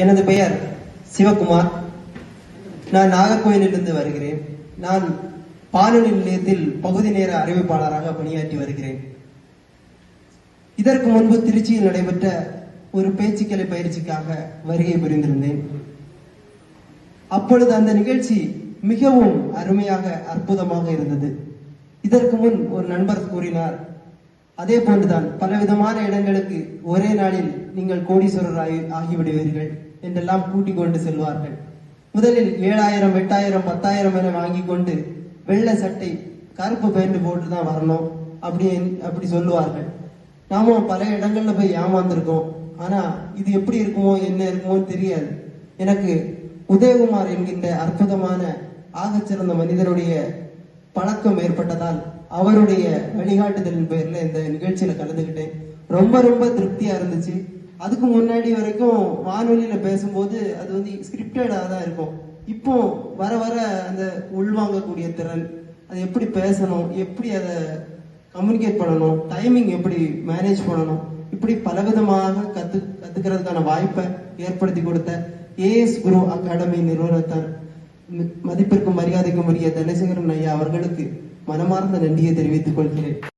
எனது பெயர் சிவகுமார். நான் நாகர்கோயிலிருந்து வருகிறேன். நான் வானொலி நிலையத்தில் பகுதி நேர அறிவிப்பாளராக பணியாற்றி வருகிறேன். இதற்கு முன்பு திருச்சியில் நடைபெற்ற ஒரு பேச்சுக்கலை பயிற்சிக்காக வருகை புரிந்திருந்தேன். அப்பொழுது அந்த நிகழ்ச்சி மிகவும் அருமையாக அற்புதமாக இருந்தது. இதற்கு முன் ஒரு நண்பர் கூறினார், அதே போன்றுதான் பலவிதமான இடங்களுக்கு ஒரே நாளில் நீங்கள் கோடீஸ்வரர் ஆகிவிடுவீர்கள் என்றெல்லாம் கூட்டிக் கொண்டு செல்வார்கள். முதலில் 7,000, 8,000, 10,000 என வாங்கி கொண்டு வெள்ளை சட்டை கருப்பு பேண்ட் போட்டுதான் வரணும் அப்படி சொல்லுவார்கள். நாமும் பல இடங்கள்ல போய் ஏமாந்துருக்கோம். ஆனா இது எப்படி இருக்குமோ என்ன இருக்குமோ தெரியாது. எனக்கு உதயகுமார் என்கின்ற அற்புதமான ஆகச்சிறந்த மனிதருடைய பழக்கம் ஏற்பட்டதால் அவருடைய வழிகாட்டுதலின் பேர்ல இந்த நிகழ்ச்சியில கலந்துகிட்டேன். ரொம்ப ரொம்ப திருப்தியா இருந்துச்சு. அதுக்கு முன்னாடி வரைக்கும் வானொலியில பேசும்போது அது ஸ்கிரிப்டடா தான் இருக்கும். இப்போ வர வர அந்த உள்வாங்கக்கூடிய திறன், அது எப்படி பேசணும், எப்படி அதை கம்யூனிகேட் பண்ணணும், டைமிங் எப்படி மேனேஜ் பண்ணணும், இப்படி பலவிதமாக கத்துக்கிறதுக்கான வாய்ப்பை ஏற்படுத்தி கொடுத்த ஏஎஸ் குரு அகாடமி நிறுவனத்தார் மதிப்பிற்கும் மரியாதைக்கும் உரிய தனசேகரன் ஐயா அவர்களுக்கு மனமார்ந்த நன்றியை தெரிவித்துக் கொள்கிறேன்.